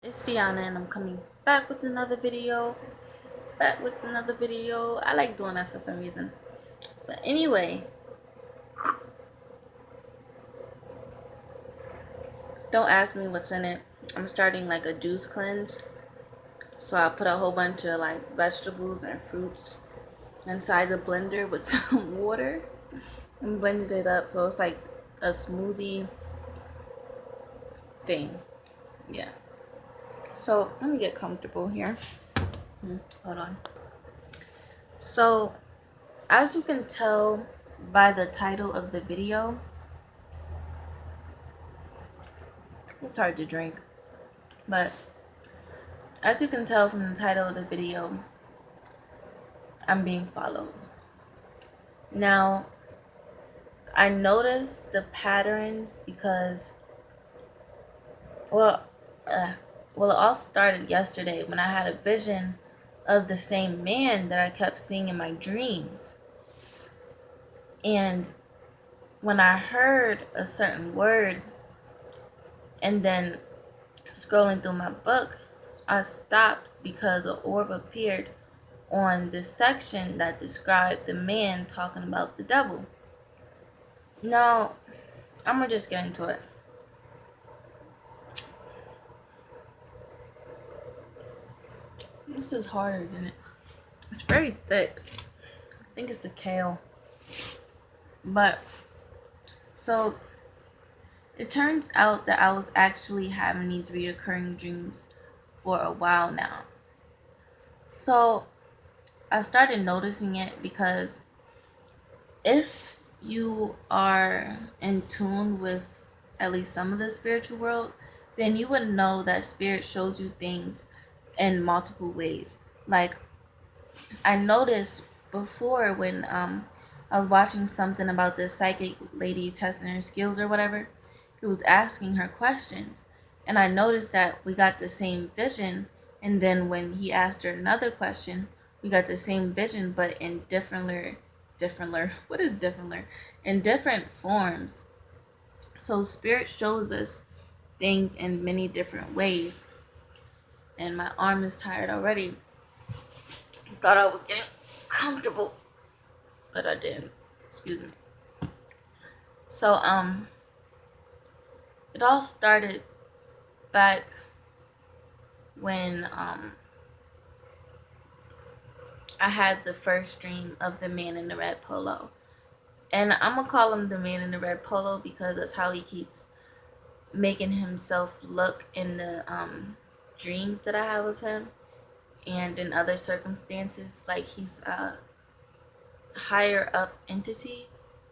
It's Deanna and I'm coming back with another video. I like doing that for some reason. But anyway, don't ask me what's in it. I'm starting like a juice cleanse. So I put a whole bunch of like vegetables and fruits inside the blender with some water and blended it up so it's like a smoothie thing. Yeah. So let me get comfortable here. Hold on. So as you can tell by the title of the video, it's hard to drink. But as you can tell from the title of the video, I'm being followed. Now, I noticed the patterns because, well, uh, it all started yesterday when I had a vision of the same man that I kept seeing in my dreams. And when I heard a certain word and then scrolling through my book, I stopped because an orb appeared on this section that described the man talking about the devil. Now, I'm gonna just get into it. This is harder than it. It's very thick. I think it's the kale. But, so, it turns out that I was actually having these reoccurring dreams for a while now. So, I started noticing it because if you are in tune with at least some of the spiritual world, then you would know that spirit shows you things in multiple ways. Like, I noticed before when I was watching something about this psychic lady testing her skills or whatever, he was asking her questions, and I noticed that we got the same vision. And then when he asked her another question, we got the same vision, but in what is differentler? In different forms. So spirit shows us things in many different ways. And my arm is tired already. Thought I was getting comfortable, but I didn't. Excuse me. So it all started back when I had the first dream of the man in the red polo. And I'm gonna call him the man in the red polo because that's how he keeps making himself look in the dreams that I have of him and in other circumstances. Like he's a higher up entity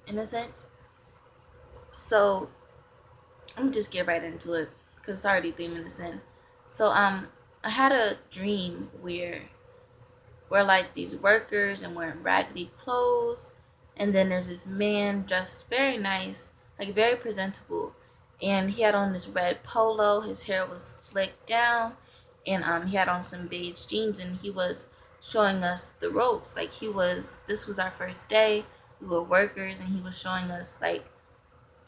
in a sense. So I'm gonna just get right into it because it's already 3 minutes in. So I had a dream where we're like these workers and wearing raggedy clothes, and then there's this man dressed very nice, like very presentable, and he had on this red polo. His hair was slicked down, and he had on some beige jeans, and he was showing us the ropes. Like this was our first day. We were workers, and he was showing us like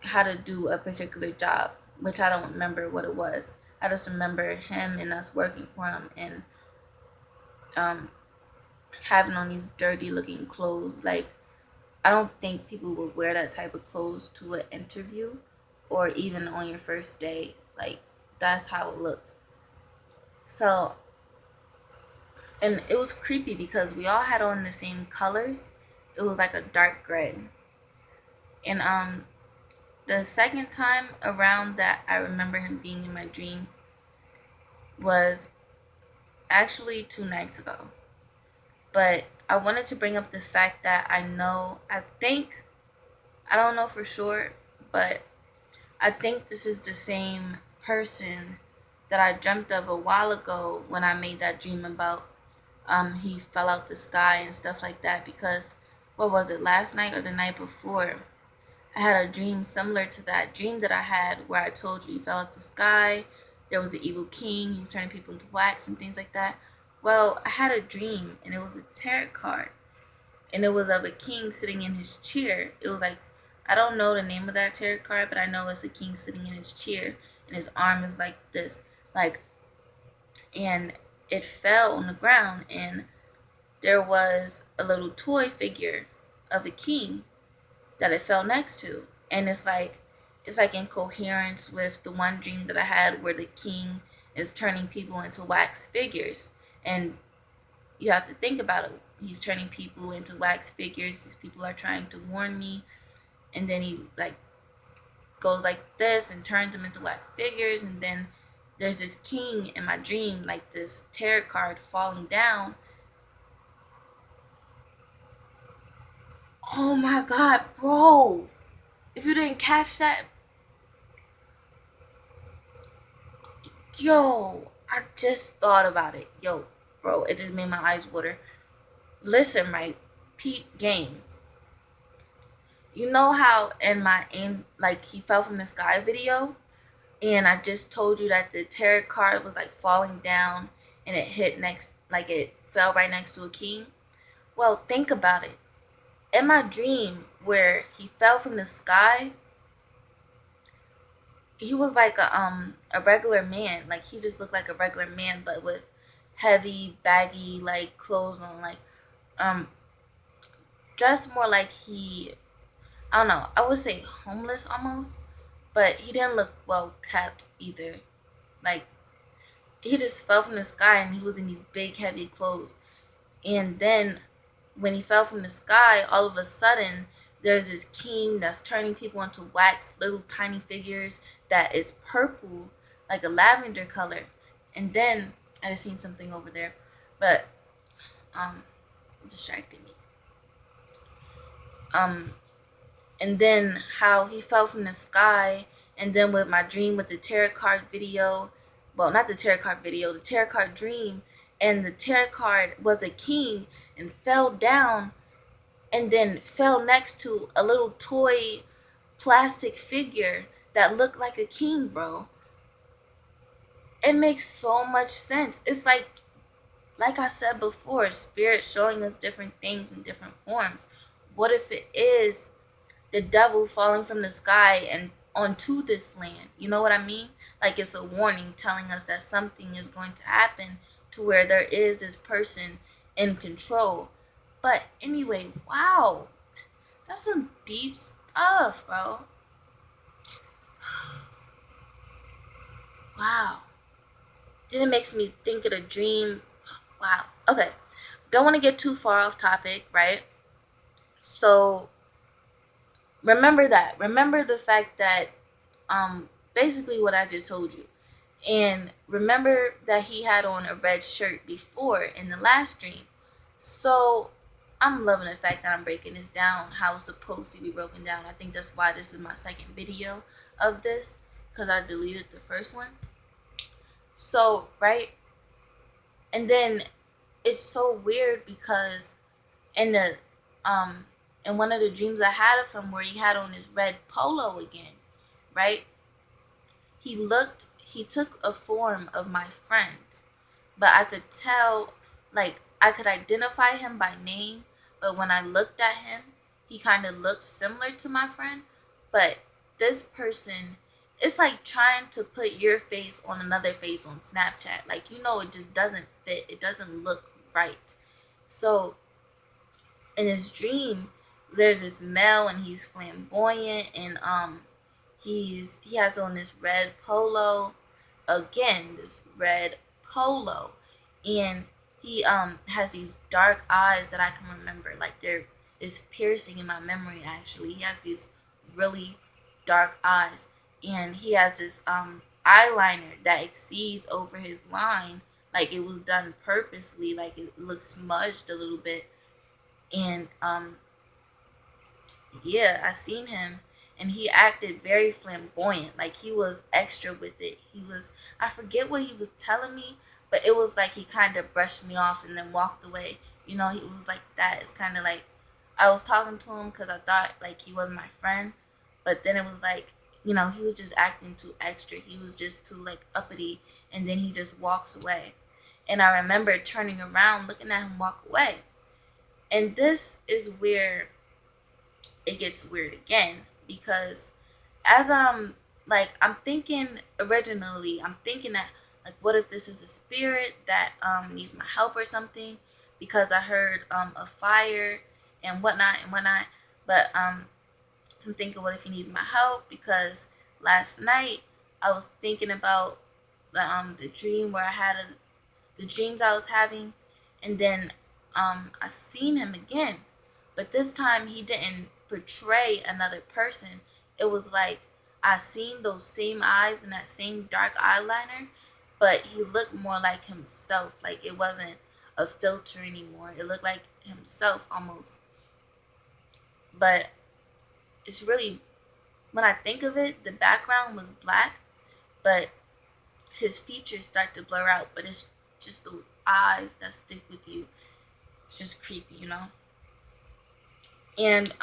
how to do a particular job, which I don't remember what it was. I just remember him and us working for him and um, having on these dirty looking clothes. Like, I don't think people would wear that type of clothes to an interview or even on your first day. Like, that's how it looked. So, and it was creepy because we all had on the same colors. It was like a dark gray. And the second time around that I remember him being in my dreams was actually 2 nights ago. But I wanted to bring up the fact that I don't know for sure, but I think this is the same person that I dreamt of a while ago when I made that dream about he fell out the sky and stuff like that. Because what was it, last night or the night before, I had a dream similar to that dream that I had where I told you he fell out the sky. There was an evil king. He was turning people into wax and things like that. Well, I had a dream and it was a tarot card. And it was of a king sitting in his chair. It was like, I don't know the name of that tarot card, but I know it's a king sitting in his chair and his arm is like this. Like, and it fell on the ground, and there was a little toy figure of a king that it fell next to. And it's like in coherence with the one dream that I had where the king is turning people into wax figures. And you have to think about it. He's turning people into wax figures. These people are trying to warn me, and then he like goes like this and turns them into wax figures, and then there's this king in my dream, like this tarot card falling down. Oh my god, bro. If you didn't catch that, yo, I just thought about it. Yo, bro, it just made my eyes water. Listen, right? Peep game. You know how in my like he fell from the sky video, and I just told you that the tarot card was like falling down and it hit next, like it fell right next to a king. Well, think about it. In my dream where he fell from the sky, he was like a regular man. Like he just looked like a regular man, but with heavy, baggy like clothes on, like um dressed more like he, I don't know, I would say homeless almost, but he didn't look well kept either. Like he just fell from the sky and he was in these big heavy clothes. And then when he fell from the sky, all of a sudden there's this king that's turning people into wax little tiny figures that is purple, like a lavender color. And then I just seen something over there, but it distracted me. Um, and then how he fell from the sky, and then with my dream with the tarot card video, well, not the tarot card video, the tarot card dream, and the tarot card was a king and fell down and then fell next to a little toy plastic figure that looked like a king, bro. It makes so much sense. It's like I said before, spirit showing us different things in different forms. What if it is the devil falling from the sky and onto this land? You know what I mean? Like it's a warning telling us that something is going to happen to where there is this person in control. But anyway, wow. That's some deep stuff, bro. Wow. Then it makes me think of the dream. Wow. Okay. Don't want to get too far off topic, right? So remember that. Remember the fact that basically what I just told you. And remember that he had on a red shirt before in the last dream. So I'm loving the fact that I'm breaking this down, how it's supposed to be broken down. I think that's why this is my second video of this, because I deleted the first one. So, right? And then it's so weird because in the in one of the dreams I had of him where he had on his red polo again, right? He took a form of my friend, but I could tell, like, I could identify him by name, but when I looked at him, he kind of looked similar to my friend. But this person, it's like trying to put your face on another face on Snapchat. Like, it just doesn't fit. It doesn't look right. So in his dream, there's this male and he's flamboyant, and he has on this red polo, again this red polo, and he has these dark eyes that I can remember, like there is piercing in my memory. Actually, he has these really dark eyes, and he has this eyeliner that exceeds over his line, like it was done purposely, like it looks smudged a little bit. And yeah, I seen him, and he acted very flamboyant, like he was extra with it. I forget what he was telling me, but it was like he kind of brushed me off and then walked away. He was like that. It's kind of like I was talking to him because I thought like he was my friend, but then it was like, he was just acting too extra. He was just too like uppity, and then he just walks away. And I remember turning around, looking at him walk away. And this is where it gets weird again, because as I'm thinking originally, I'm thinking that Like, what if this is a spirit that needs my help or something? Because I heard a fire and whatnot. But I'm thinking, what if he needs my help? Because last night I was thinking about the dream where the dreams I was having, and then I seen him again, but this time he didn't portray another person. It was like I seen those same eyes and that same dark eyeliner, but he looked more like himself. Like it wasn't a filter anymore. It looked like himself almost. But it's really, when I think of it, the background was black, but his features start to blur out. But it's just those eyes that stick with you. It's just creepy, you know. And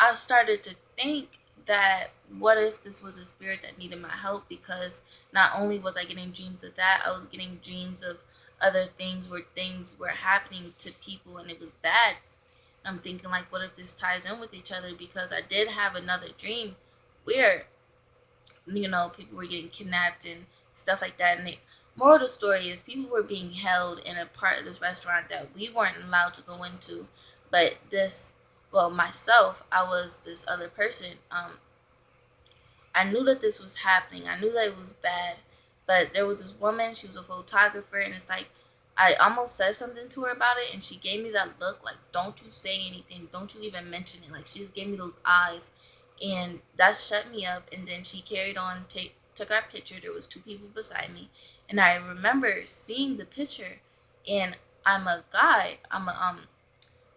I started to think that what if this was a spirit that needed my help, because not only was I getting dreams of that, I was getting dreams of other things where things were happening to people and it was bad. I'm thinking, like, what if this ties in with each other, because I did have another dream where, people were getting kidnapped and stuff like that. And the moral of the story is people were being held in a part of this restaurant that we weren't allowed to go into. But myself, I was this other person. I knew that this was happening. I knew that it was bad. But there was this woman, she was a photographer, and it's like, I almost said something to her about it, and she gave me that look, like, don't you say anything, don't you even mention it. Like, she just gave me those eyes, and that shut me up. And then she carried on, took our picture. There was two people beside me, and I remember seeing the picture, and I'm a guy, I'm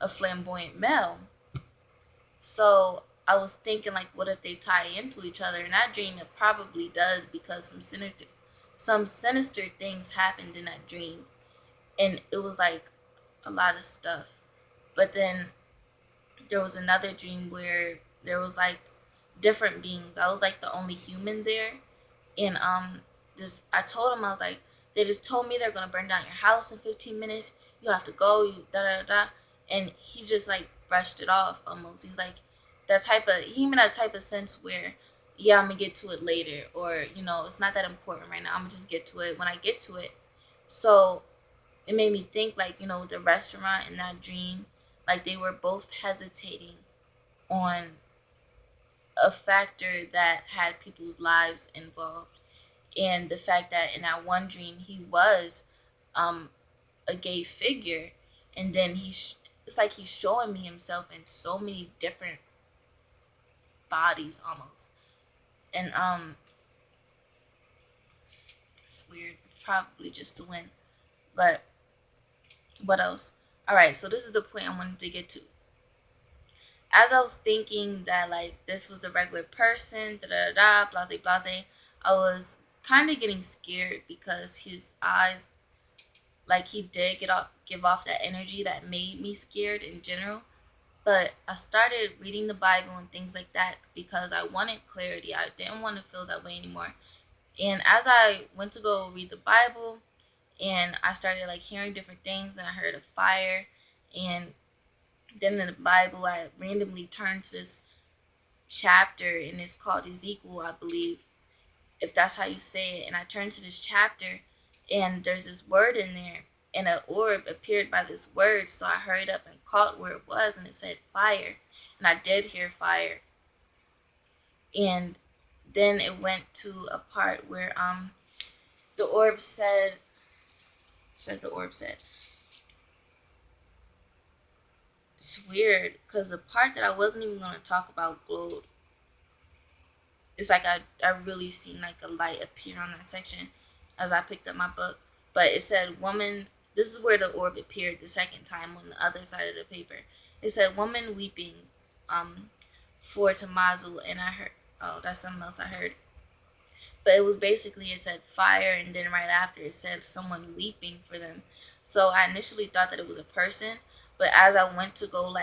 a flamboyant male. So I was thinking, like, what if they tie into each other? In that dream, it probably does, because some sinister things happened in that dream, and it was like a lot of stuff. But then there was another dream where there was like different beings. I was like the only human there, and this I told him, I was like, they just told me they're gonna burn down your house in 15 minutes. You have to go. You da da da. And he just like brushed it off almost. He's like he even that type of sense where, yeah, I'm gonna get to it later, or it's not that important right now. I'm gonna just get to it when I get to it. So it made me think, like, the restaurant and that dream, like they were both hesitating on a factor that had people's lives involved. And the fact that in that one dream he was um a gay figure, and then it's like he's showing me himself in so many different bodies almost. And it's weird, probably just the wind. But what else? All right, so this is the point I wanted to get to. As I was thinking that, like, this was a regular person, da da da, blase blase, I was kind of getting scared, because his eyes, like, he did give off that energy that made me scared in general. But I started reading the Bible and things like that, because I wanted clarity. I didn't want to feel that way anymore. And as I went to go read the Bible, and I started like hearing different things, and I heard a fire, and then in the Bible I randomly turned to this chapter, and it's called Ezekiel, I believe, if that's how you say it. And I turned to this chapter, and there's this word in there, and an orb appeared by this word. So I hurried up and caught where it was, and it said fire. And I did hear fire. And then it went to a part where the orb said it's weird, because the part that I wasn't even going to talk about glowed. It's like I really seen like a light appear on that section as I picked up my book. But it said, woman, this is where the orb appeared the second time on the other side of the paper. It said, woman weeping um, for Tamazu. And I heard, oh, that's something else I heard. But it was basically, it said fire, and then right after it said someone weeping for them. So I initially thought that it was a person. But as I went to go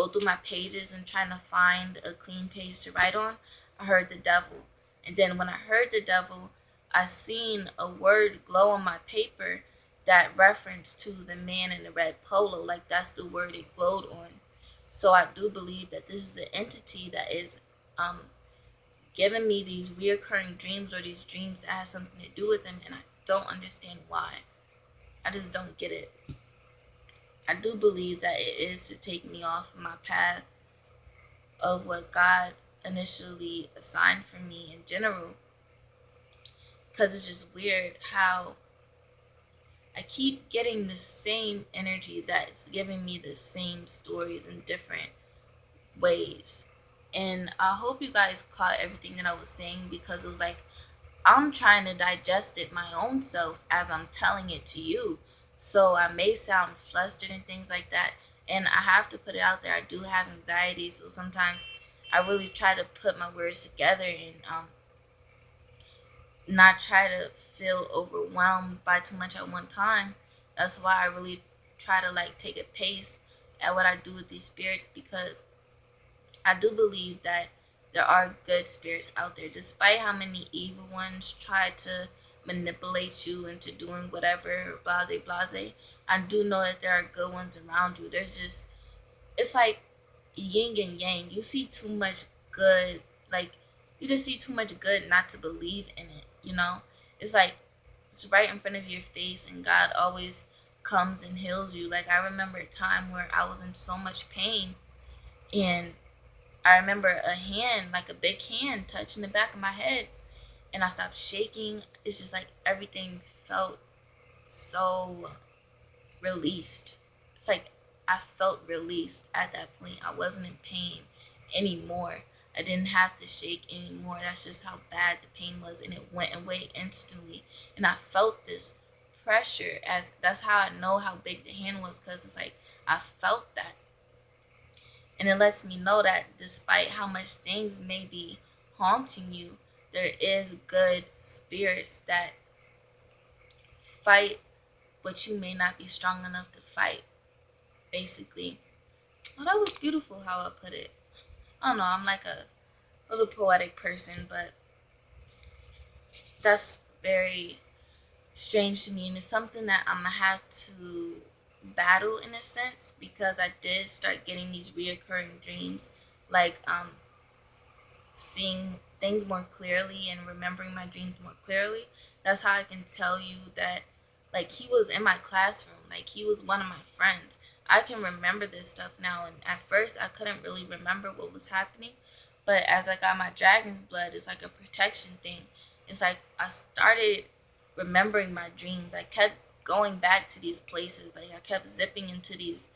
through my pages and trying to find a clean page to write on, I heard the devil. And then when I heard the devil, I seen a word glow on my paper that referenced to the man in the red polo. Like, that's the word it glowed on. So I do believe that this is an entity that is giving me these reoccurring dreams, or these dreams that has something to do with him, and I don't understand why. I just don't get it. I do believe that it is to take me off my path of what God initially assigned for me in general, because it's just weird how I keep getting the same energy that's giving me the same stories in different ways. And I hope you guys caught everything that I was saying, because it was like I'm trying to digest it my own self as I'm telling it to you. So I may sound flustered and things like that. And I have to put it out there. I do have anxiety. So sometimes I really try to put my words together and not try to feel overwhelmed by too much at one time. That's why I really try to like take a pace at what I do with these spirits, because I do believe that there are good spirits out there, despite how many evil ones try to manipulate you into doing whatever, blase, blase. I do know that there are good ones around you. There's just, it's like yin and yang. You see too much good, like, you just see too much good not to believe in it, you know? It's like, it's right in front of your face, and God always comes and heals you. Like, I remember a time where I was in so much pain, and I remember a hand, like a big hand, touching the back of my head, and I stopped shaking. It's just like everything felt so released. It's like I felt released at that point. I wasn't in pain anymore. I didn't have to shake anymore. That's just how bad the pain was, and it went away instantly. And I felt this pressure, as that's how I know how big the hand was, because it's like I felt that. And it lets me know that despite how much things may be haunting you, there is good spirits that fight, but you may not be strong enough to fight, basically. Oh, that was beautiful how I put it. I don't know, I'm like a little poetic person, but that's very strange to me, and it's something that I'm gonna have to battle in a sense, because I did start getting these reoccurring dreams, like seeing things more clearly and remembering my dreams more clearly. That's how I can tell you that, like, he was in my classroom, like he was one of my friends. I can remember this stuff now, and at first I couldn't really remember what was happening, but as I got my dragon's blood, it's like a protection thing. It's like I started remembering my dreams. I kept going back to these places, like I kept zipping into these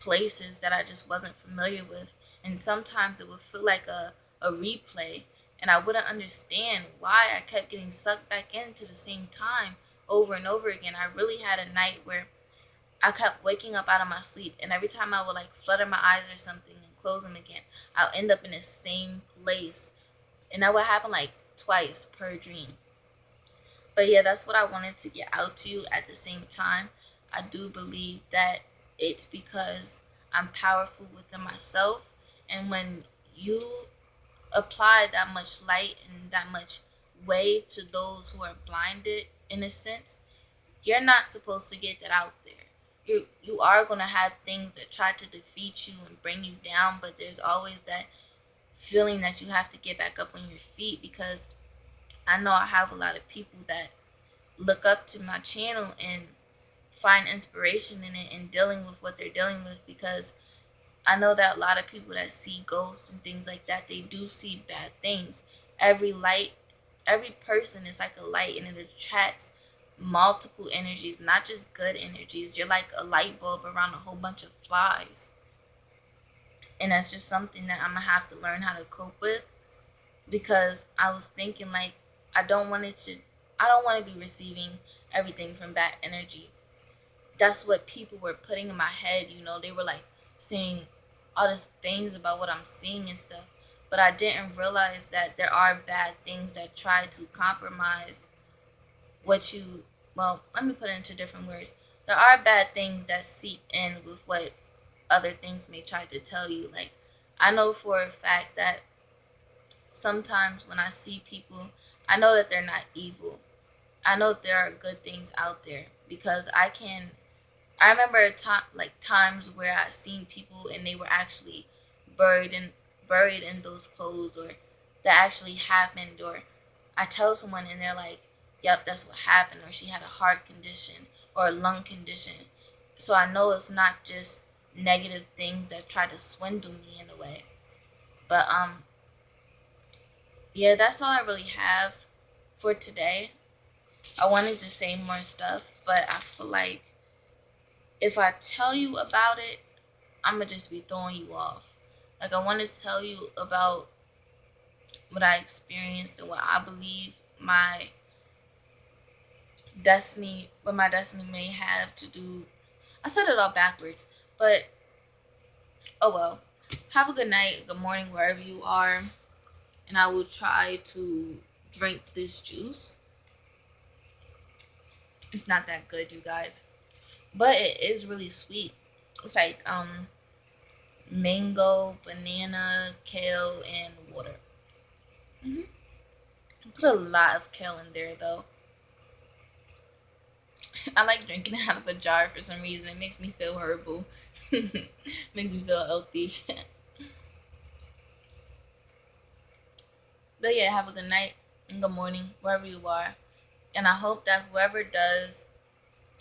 places that I just wasn't familiar with. And sometimes it would feel like a replay, and I wouldn't understand why I kept getting sucked back into the same time over and over again. I really had a night where I kept waking up out of my sleep, and every time I would like flutter my eyes or something and close them again, I'll end up in the same place. And that would happen like twice per dream. But yeah, that's what I wanted to get out to you. At the same time, I do believe that it's because I'm powerful within myself. And when you apply that much light and that much way to those who are blinded, in a sense, you're not supposed to get that out there. You are going to have things that try to defeat you and bring you down, but there's always that feeling that you have to get back up on your feet, because I know I have a lot of people that look up to my channel and find inspiration in it and dealing with what they're dealing with, because I know that a lot of people that see ghosts and things like that, they do see bad things. Every light, every person is like a light, and it attracts multiple energies, not just good energies. You're like a light bulb around a whole bunch of flies. And that's just something that I'm gonna have to learn how to cope with, because I was thinking like I don't want it to I don't want to be receiving everything from bad energy. That's what people were putting in my head, they were like saying all these things about what I'm seeing and stuff. But I didn't realize that there are bad things that try to compromise what you, well, let me put it into different words. There are bad things that seep in with what other things may try to tell you. Like, I know for a fact that sometimes when I see people, I know that they're not evil. I know there are good things out there, because I remember times where I seen people and they were actually buried in buried in those clothes, or that actually happened, or I tell someone and they're like, yep, that's what happened, or she had a heart condition or a lung condition. So I know it's not just negative things that try to swindle me in a way. But yeah, that's all I really have for today. I wanted to say more stuff, but I feel like if I tell you about it, I'm gonna just be throwing you off. Like, I wanted to tell you about what I experienced and what I believe what my destiny may have to do. I said it all backwards, but oh well. Have a good night, good morning, wherever you are, and I will try to drink this juice. It's not that good, you guys, but it is really sweet. It's like mango, banana, kale, and water. hmm Put a lot of kale in there though. I like drinking it out of a jar for some reason. It makes me feel herbal. Makes me feel healthy. But yeah, have a good night and good morning wherever you are. And I hope that whoever does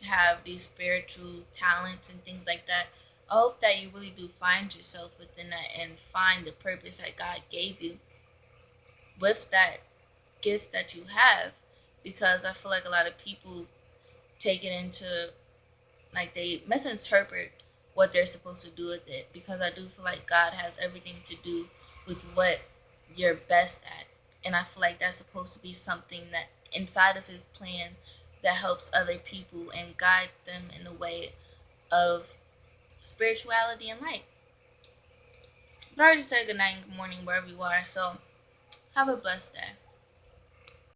have these spiritual talents and things like that, I hope that you really do find yourself within that and find the purpose that God gave you with that gift that you have. Because I feel like a lot of people take it into, like, they misinterpret what they're supposed to do with it, because I do feel like God has everything to do with what you're best at. And I feel like that's supposed to be something that inside of his plan that helps other people and guide them in the way of spirituality and light. But I already said good night and good morning wherever you are, so have a blessed day.